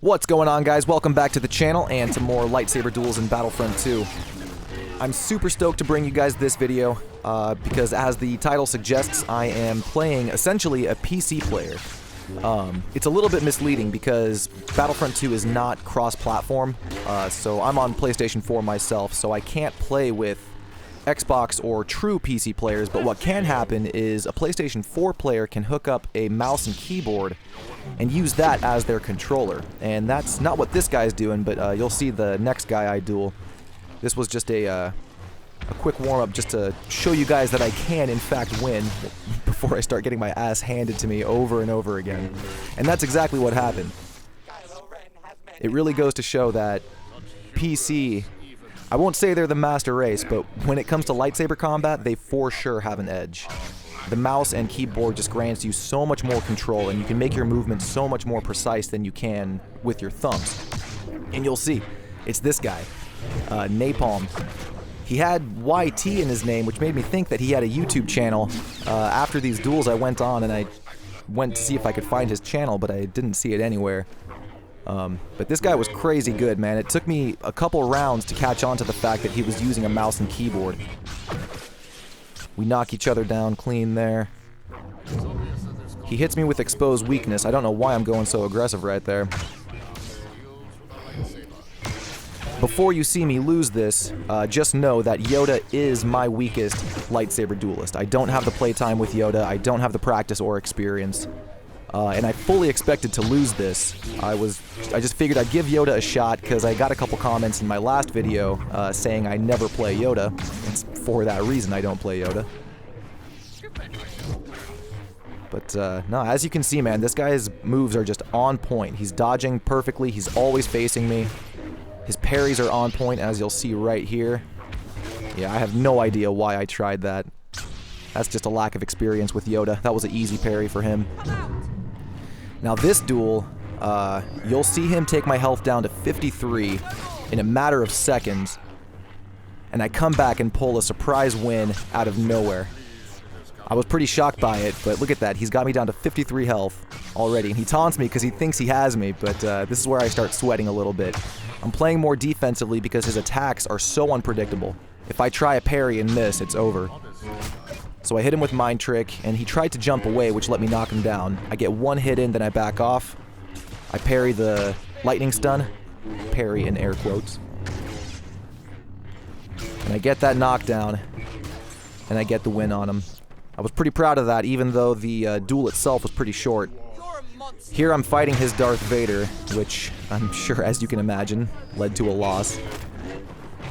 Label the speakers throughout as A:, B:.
A: What's going on, guys? Welcome back to the channel and to more Lightsaber Duels in Battlefront 2. I'm super stoked to bring you guys this video because, as the title suggests, I am playing essentially a PC player. It's a little bit misleading because Battlefront 2 is not cross-platform, so I'm on PlayStation 4 myself, so I can't play with Xbox or true PC players, but what can happen is a PlayStation 4 player can hook up a mouse and keyboard and use that as their controller. And that's not what this guy's doing, but you'll see the next guy I duel. This was just a quick warm-up just to show you guys that I can, in fact, win before I start getting my ass handed to me over and over again. And that's exactly what happened. It really goes to show that PC, I won't say they're the master race, but when it comes to lightsaber combat, they for sure have an edge. The mouse and keyboard just grants you so much more control, and you can make your movements so much more precise than you can with your thumbs. And you'll see, it's this guy, Napalm. He had YT in his name, which made me think that he had a YouTube channel. After these duels, I went on and I went to see if I could find his channel, but I didn't see it anywhere. But this guy was crazy good, man. It took me a couple rounds to catch on to the fact that he was using a mouse and keyboard. We knock each other down clean there. He hits me with exposed weakness. I don't know why I'm going so aggressive right there. Before you see me lose this, just know that Yoda is my weakest lightsaber duelist. I don't have the playtime with Yoda. I don't have the practice or experience. And I fully expected to lose this. I just figured I'd give Yoda a shot because I got a couple comments in my last video saying I never play Yoda. It's for that reason I don't play Yoda. But no, as you can see, man, this guy's moves are just on point. He's dodging perfectly. He's always facing me. His parries are on point, as you'll see right here. Yeah, I have no idea why I tried that. That's just a lack of experience with Yoda. That was an easy parry for him. Now this duel, you'll see him take my health down to 53 in a matter of seconds, and I come back and pull a surprise win out of nowhere. I was pretty shocked by it, but look at that. He's got me down to 53 health already, and he taunts me because he thinks he has me, but this is where I start sweating a little bit. I'm playing more defensively because his attacks are so unpredictable. If I try a parry and miss, it's over. So I hit him with Mind Trick, and he tried to jump away, which let me knock him down. I get one hit in, then I back off. I parry the lightning stun. Parry in air quotes. And I get that knockdown, and I get the win on him. I was pretty proud of that, even though the duel itself was pretty short. Here I'm fighting his Darth Vader, which I'm sure, as you can imagine, led to a loss.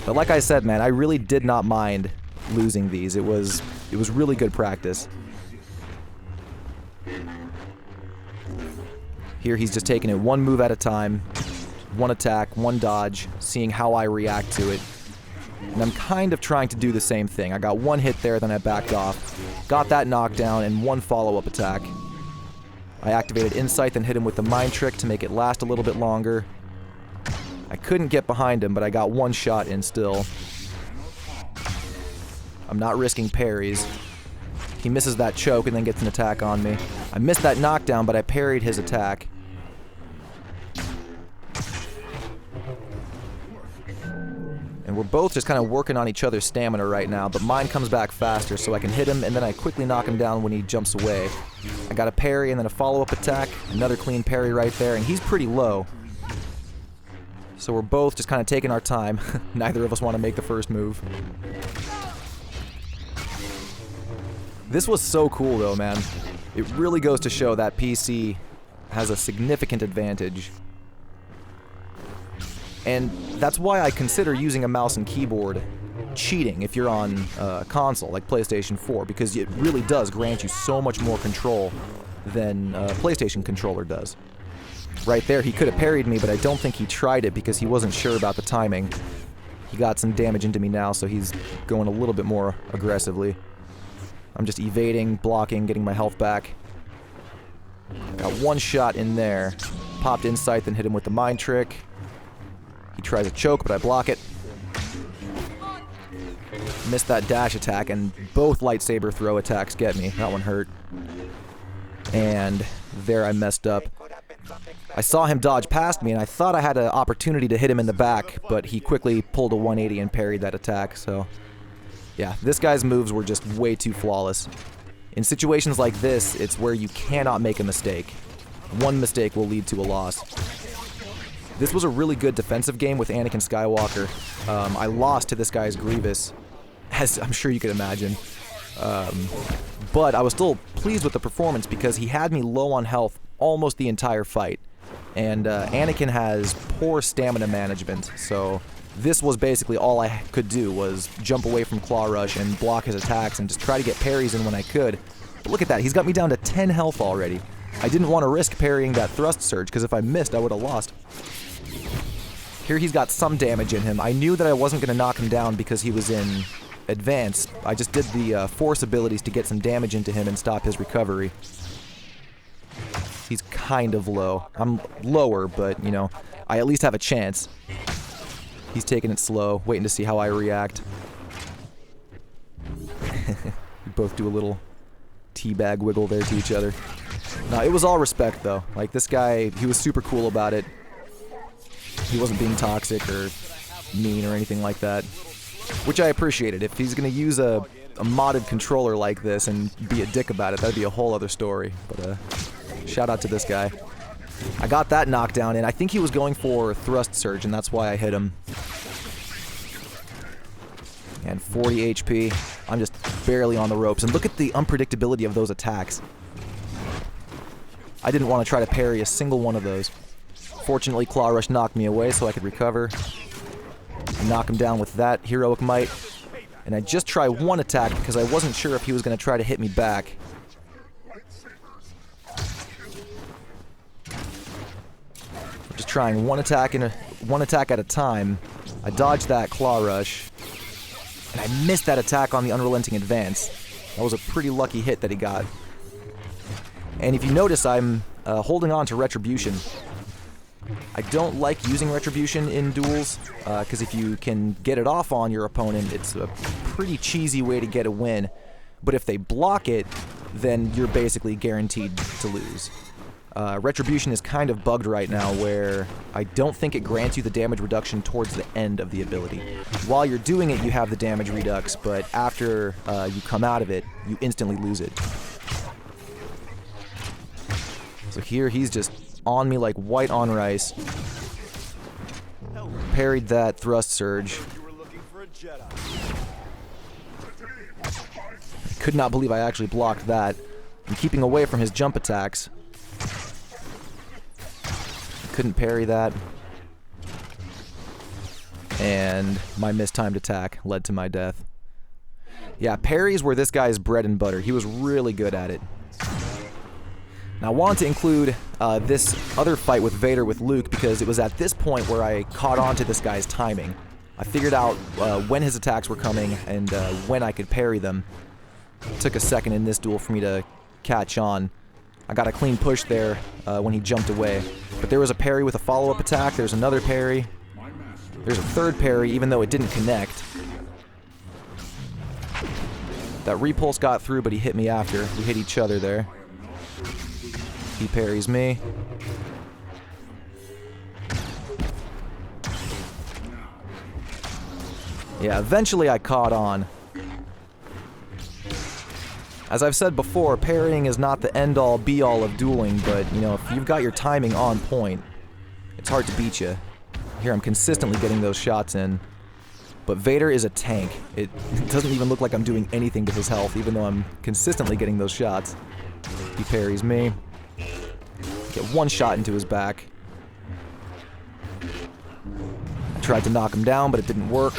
A: But like I said, man, I really did not mind losing these. It was really good practice. Here he's just taking it one move at a time, one attack, one dodge, seeing how I react to it. And I'm kind of trying to do the same thing. I got one hit there, then I backed off, got that knockdown, and one follow-up attack. I activated Insight, then hit him with the Mind Trick to make it last a little bit longer. I couldn't get behind him, but I got one shot in still. I'm not risking parries. He misses that choke and then gets an attack on me. I missed that knockdown, but I parried his attack. And we're both just kind of working on each other's stamina right now, but mine comes back faster, so I can hit him, and then I quickly knock him down when he jumps away. I got a parry and then a follow-up attack, another clean parry right there, and he's pretty low. So we're both just kind of taking our time. Neither of us want to make the first move. This was so cool though, man. It really goes to show that PC has a significant advantage. And that's why I consider using a mouse and keyboard cheating if you're on a console like PlayStation 4, because it really does grant you so much more control than a PlayStation controller does. Right there, he could have parried me, but I don't think he tried it because he wasn't sure about the timing. He got some damage into me now, so he's going a little bit more aggressively. I'm just evading, blocking, getting my health back. Got one shot in there. Popped Insight, then hit him with the Mind Trick. He tries a choke, but I block it. Missed that dash attack, and both lightsaber throw attacks get me. That one hurt. And there I messed up. I saw him dodge past me, and I thought I had an opportunity to hit him in the back, but he quickly pulled a 180 and parried that attack, so... yeah, this guy's moves were just way too flawless. In situations like this, it's where you cannot make a mistake. One mistake will lead to a loss. This was a really good defensive game with Anakin Skywalker. I lost to this guy's Grievous, as I'm sure you could imagine. But I was still pleased with the performance because he had me low on health almost the entire fight. And Anakin has poor stamina management, so this was basically all I could do, was jump away from Claw Rush and block his attacks and just try to get parries in when I could. But look at that, he's got me down to 10 health already. I didn't want to risk parrying that thrust surge, because if I missed, I would have lost. Here he's got some damage in him. I knew that I wasn't going to knock him down because he was in advance. I just did the force abilities to get some damage into him and stop his recovery. He's kind of low. I'm lower, but, you know, I at least have a chance. He's taking it slow, waiting to see how I react. We both do a little teabag wiggle there to each other. No, it was all respect, though. Like, this guy, he was super cool about it. He wasn't being toxic or mean or anything like that, which I appreciated. If he's going to use a modded controller like this and be a dick about it, that'd be a whole other story. But, shout out to this guy. I got that knockdown, and I think he was going for thrust surge, and that's why I hit him. And 40 HP. I'm just barely on the ropes. And look at the unpredictability of those attacks. I didn't want to try to parry a single one of those. Fortunately, Claw Rush knocked me away so I could recover. And knock him down with that heroic might. And I just tried one attack because I wasn't sure if he was going to try to hit me back. Just trying one attack at a time. I dodged that Claw Rush. And I missed that attack on the Unrelenting Advance. That was a pretty lucky hit that he got. And if you notice, I'm holding on to Retribution. I don't like using Retribution in duels, because if you can get it off on your opponent, it's a pretty cheesy way to get a win. But if they block it, then you're basically guaranteed to lose. Retribution is kind of bugged right now, where I don't think it grants you the damage reduction towards the end of the ability. While you're doing it, you have the damage redux, but after you come out of it, you instantly lose it. So here he's just on me like white on rice. Parried that thrust surge. Could not believe I actually blocked that. I'm keeping away from his jump attacks. Couldn't parry that. And my mistimed attack led to my death. Yeah, parries were this guy's bread and butter. He was really good at it. Now I wanted to include this other fight with Vader with Luke because it was at this point where I caught on to this guy's timing. I figured out when his attacks were coming and when I could parry them. It took a second in this duel for me to catch on. I got a clean push there when he jumped away. But there was a parry with a follow-up attack. There's another parry. There's a third parry, even though it didn't connect. That repulse got through, but he hit me after. We hit each other there. He parries me. Yeah, eventually I caught on. As I've said before, parrying is not the end-all, be-all of dueling, but, you know, if you've got your timing on point, it's hard to beat you. Here, I'm consistently getting those shots in. But Vader is a tank. It doesn't even look like I'm doing anything to his health, even though I'm consistently getting those shots. He parries me. Get one shot into his back. I tried to knock him down, but it didn't work.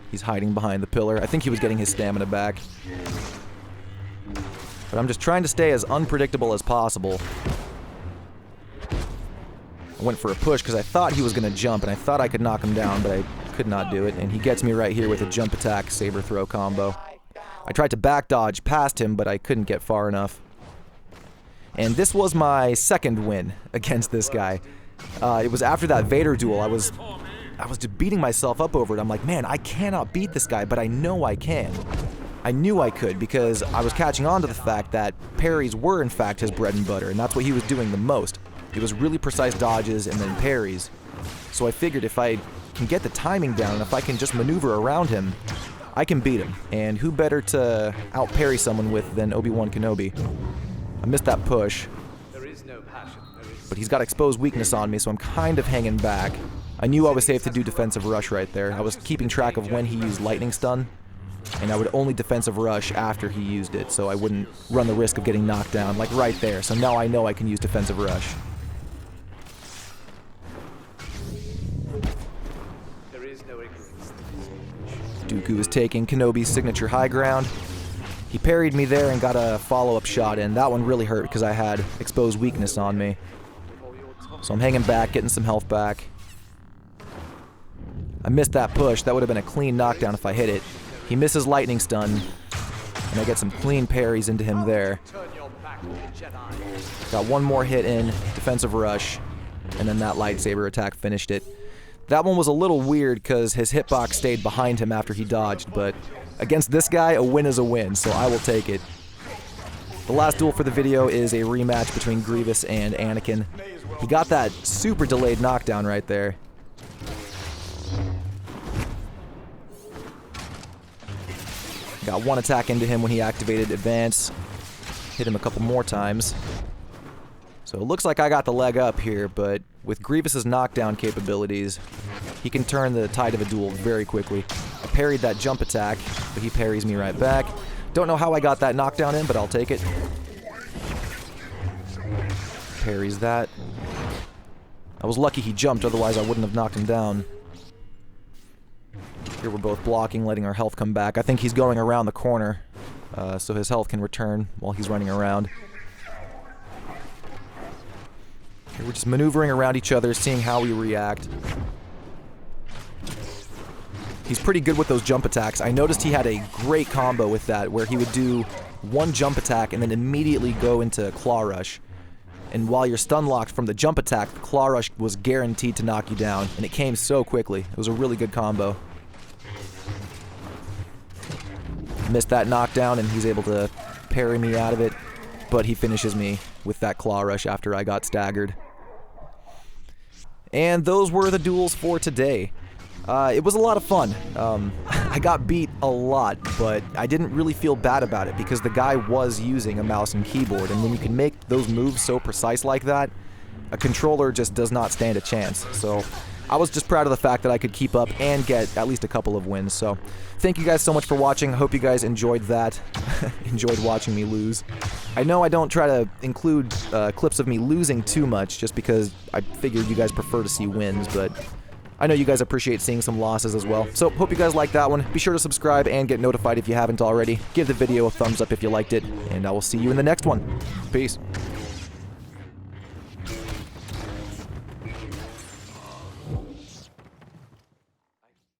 A: He's hiding behind the pillar. I think he was getting his stamina back. But I'm just trying to stay as unpredictable as possible. I went for a push because I thought he was going to jump, and I thought I could knock him down, but I could not do it. And he gets me right here with a jump attack, saber throw combo. I tried to back dodge past him, but I couldn't get far enough. And this was my second win against this guy. It was after that Vader duel. I I was just beating myself up over it. I'm like, man, I cannot beat this guy, but I know I can. I knew I could because I was catching on to the fact that parries were in fact his bread and butter, and that's what he was doing the most. It was really precise dodges and then parries. So I figured if I can get the timing down, and if I can just maneuver around him, I can beat him. And who better to out-parry someone with than Obi-Wan Kenobi? I missed that push. But he's got exposed weakness on me, so I'm kind of hanging back. I knew I was safe to do defensive rush right there. I was keeping track of when he used lightning stun, and I would only defensive rush after he used it, so I wouldn't run the risk of getting knocked down, like right there. So now I know I can use defensive rush. Dooku is taking Kenobi's signature high ground. He parried me there and got a follow-up shot in. That one really hurt because I had exposed weakness on me. So I'm hanging back, getting some health back. I missed that push. That would have been a clean knockdown if I hit it. He misses lightning stun, and I get some clean parries into him there. Got one more hit in, defensive rush, and then that lightsaber attack finished it. That one was a little weird because his hitbox stayed behind him after he dodged, but against this guy, a win is a win, so I will take it. The last duel for the video is a rematch between Grievous and Anakin. He got that super delayed knockdown right there. Got one attack into him when he activated advance. Hit him a couple more times. So it looks like I got the leg up here, but with Grievous's knockdown capabilities, he can turn the tide of a duel very quickly. I parried that jump attack, but he parries me right back. Don't know how I got that knockdown in, but I'll take it. Parries that. I was lucky he jumped, otherwise I wouldn't have knocked him down. Here we're both blocking, letting our health come back. I think he's going around the corner, so his health can return while he's running around. Here we're just maneuvering around each other, seeing how we react. He's pretty good with those jump attacks. I noticed he had a great combo with that, where he would do one jump attack and then immediately go into claw rush. And while you're stun locked from the jump attack, the claw rush was guaranteed to knock you down, and it came so quickly. It was a really good combo. Missed that knockdown, and he's able to parry me out of it, but he finishes me with that claw rush after I got staggered. And those were the duels for today. It was a lot of fun. I got beat a lot, but I didn't really feel bad about it because the guy was using a mouse and keyboard, and when you can make those moves so precise like that, a controller just does not stand a chance. So I was just proud of the fact that I could keep up and get at least a couple of wins. So thank you guys so much for watching. I hope you guys enjoyed that. Enjoyed watching me lose. I know I don't try to include clips of me losing too much just because I figured you guys prefer to see wins, but I know you guys appreciate seeing some losses as well. So hope you guys liked that one. Be sure to subscribe and get notified if you haven't already. Give the video a thumbs up if you liked it, and I will see you in the next one. Peace.